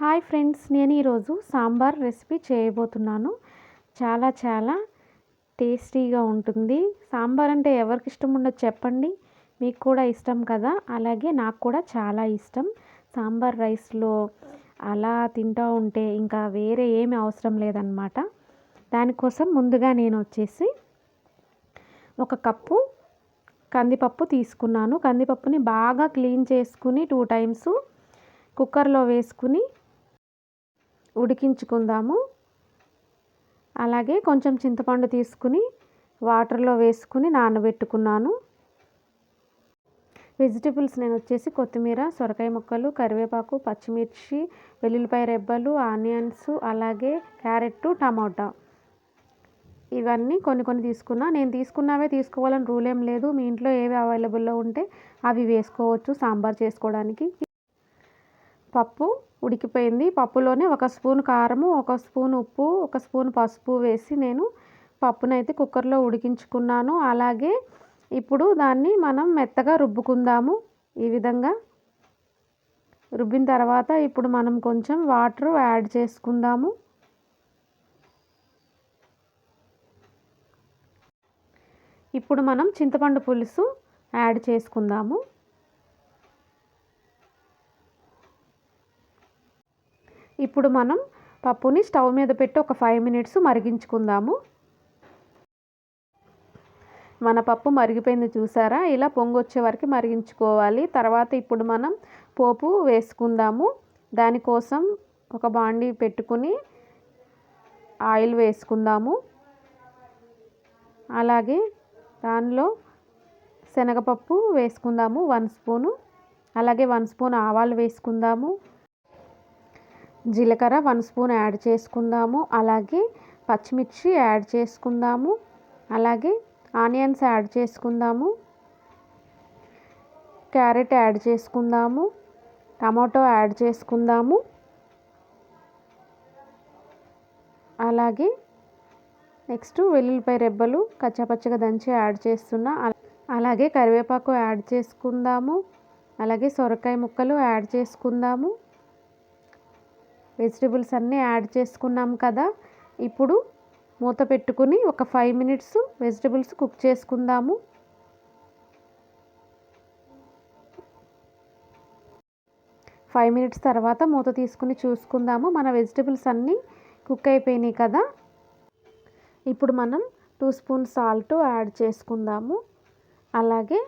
Hi friends, నేను ఈరోజు sambar recipe చేయబోతున్నాను. చాలా టేస్టీగా ఉంటుంది. సాంబార్ అంటే ఎవరికి ఇష్టం ఉండదు చెప్పండి. మీకు కూడా ఇష్టం కదా. అలాగే నాకు కూడా చాలా ఇష్టం. సాంబార్ రైస్లో అలా తింటూ ఉంటే ఇంకా వేరే ఏమి అవసరం లేదన్నమాట. దానికోసం ముందుగా నేను వచ్చేసి 1 కప్పు కందిపప్పు తీసుకున్నాను. కందిపప్పుని బాగా క్లీన్ చేసుకుని 2 టైమ్స్ కుక్కర్లో వేసుకుని ఉడికించుకుందాము. అలాగే కొంచెం చింతపండు తీసుకుని వాటర్లో వేసుకుని నానబెట్టుకున్నాను. వెజిటబుల్స్ నేను వచ్చేసి కొత్తిమీర, సొరకాయ ముక్కలు, కరివేపాకు, పచ్చిమిర్చి, వెల్లుల్లిపాయ రెబ్బలు, ఆనియన్స్, అలాగే క్యారెట్, టమాటా ఇవన్నీ కొన్ని తీసుకున్నా. నేను తీసుకున్నవే తీసుకోవాలని రూల్ ఏం లేదు. మీ ఇంట్లో ఏవి అవైలబుల్లో ఉంటే అవి వేసుకోవచ్చు సాంబార్ చేసుకోవడానికి. పప్పు ఉడికిపోయింది. పప్పులోనే 1 స్పూన్ కారము, 1 స్పూన్ ఉప్పు, 1 స్పూన్ పసుపు వేసి నేను పప్పునైతే కుక్కర్లో ఉడికించుకున్నాను. అలాగే ఇప్పుడు దాన్ని మనం మెత్తగా రుబ్బుకుందాము. ఈ విధంగా రుబ్బిన తర్వాత ఇప్పుడు మనం కొంచెం వాటర్ యాడ్ చేసుకుందాము. ఇప్పుడు మనం చింతపండు పులుసు యాడ్ చేసుకుందాము. ఇప్పుడు మనం పప్పుని స్టవ్ మీద పెట్టి ఒక 5 మినిట్స్ మరిగించుకుందాము. మన పప్పు మరిగిపోయింది చూసారా. ఇలా పొంగొచ్చే వరకు మరిగించుకోవాలి. తర్వాత ఇప్పుడు మనం పోపు వేసుకుందాము. దానికోసం ఒక బాండీ పెట్టుకుని ఆయిల్ వేసుకుందాము. అలాగే దానిలో శనగపప్పు వేసుకుందాము 1 స్పూను. అలాగే 1 స్పూన్ ఆవాలు వేసుకుందాము. జీలకర్ర 1 స్పూన్ యాడ్ చేసుకుందాము. అలాగే పచ్చిమిర్చి యాడ్ చేసుకుందాము. అలాగే ఆనియన్స్ యాడ్ చేసుకుందాము. క్యారెట్ యాడ్ చేసుకుందాము. టమాటో యాడ్ చేసుకుందాము. అలాగే నెక్స్ట్ వెల్లుల్లిపాయ రెబ్బలు కచ్చాపచ్చగా దంచి యాడ్ చేస్తున్నా. అలాగే కరివేపాకు యాడ్ చేసుకుందాము. అలాగే సొరకాయ ముక్కలు యాడ్ చేసుకుందాము. వెజిటబుల్స్ అన్నీ యాడ్ చేసుకున్నాం కదా. ఇప్పుడు మూత పెట్టుకుని ఒక 5 మినిట్స్ వెజిటబుల్స్ కుక్ చేసుకుందాము. ఫైవ్ మినిట్స్ తర్వాత మూత తీసుకుని చూసుకుందాము. మన వెజిటబుల్స్ అన్నీ కుక్ అయిపోయినాయి కదా. ఇప్పుడు మనం 2 స్పూన్ సాల్ట్ యాడ్ చేసుకుందాము. అలాగే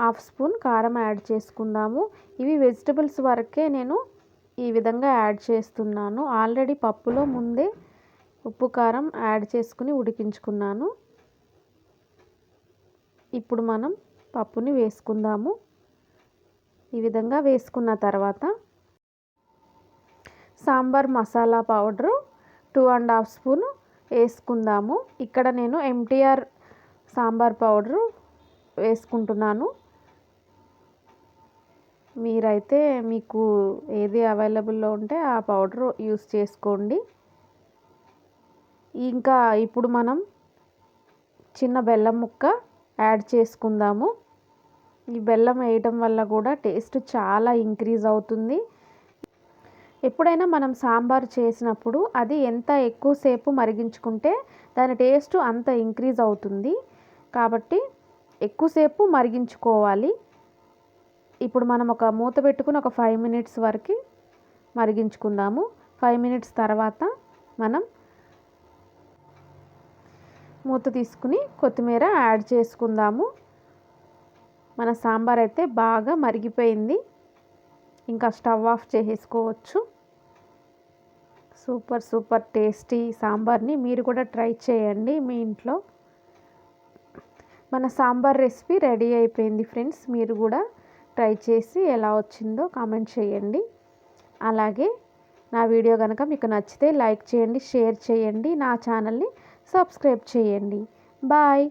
1/2 స్పూన్ కారం యాడ్ చేసుకుందాము. ఇవి వెజిటబుల్స్ వరకే నేను ఈ విధంగా యాడ్ చేస్తున్నాను. ఆల్రెడీ పప్పులో ముందే ఉప్పు కారం యాడ్ చేసుకుని ఉడికించుకున్నాను. ఇప్పుడు మనం పప్పుని వేసుకుందాము. ఈ విధంగా వేసుకున్న తర్వాత సాంబార్ మసాలా పౌడరు 2.5 స్పూన్ వేసుకుందాము. ఇక్కడ నేను MTR సాంబార్ పౌడరు వేసుకుంటున్నాను. మీరైతే మీకు ఏది అవైలబుల్లో ఉంటే ఆ పౌడర్ యూస్ చేసుకోండి. ఇంకా ఇప్పుడు మనం చిన్న బెల్లం ముక్క యాడ్ చేసుకుందాము. ఈ బెల్లం వేయటం వల్ల కూడా టేస్ట్ చాలా ఇంక్రీజ్ అవుతుంది. ఎప్పుడైనా మనం సాంబార్ చేసినప్పుడు అది ఎంత ఎక్కువసేపు మరిగించుకుంటే దాని టేస్ట్ అంత ఇంక్రీజ్ అవుతుంది. కాబట్టి ఎక్కువసేపు మరిగించుకోవాలి. ఇప్పుడు మనం ఒక మూత పెట్టుకుని ఒక 5 మినిట్స్ వరకు మరిగించుకుందాము. 5 మినిట్స్ తర్వాత మనం మూత తీసుకుని కొత్తిమీర యాడ్ చేసుకుందాము. మన సాంబార్ అయితే బాగా మరిగిపోయింది. ఇంకా స్టవ్ ఆఫ్ చేసేసుకోవచ్చు. సూపర్ టేస్టీ సాంబార్ని మీరు కూడా ట్రై చేయండి మీ ఇంట్లో. మన సాంబార్ రెసిపీ రెడీ అయిపోయింది ఫ్రెండ్స్. మీరు కూడా ట్రై చేసి ఎలా వచ్చిందో కామెంట్ చేయండి. అలాగే నా వీడియో కనుక మీకు నచ్చితే లైక్ చేయండి, షేర్ చేయండి, నా ఛానల్ని సబ్స్క్రైబ్ చేయండి. బాయ్.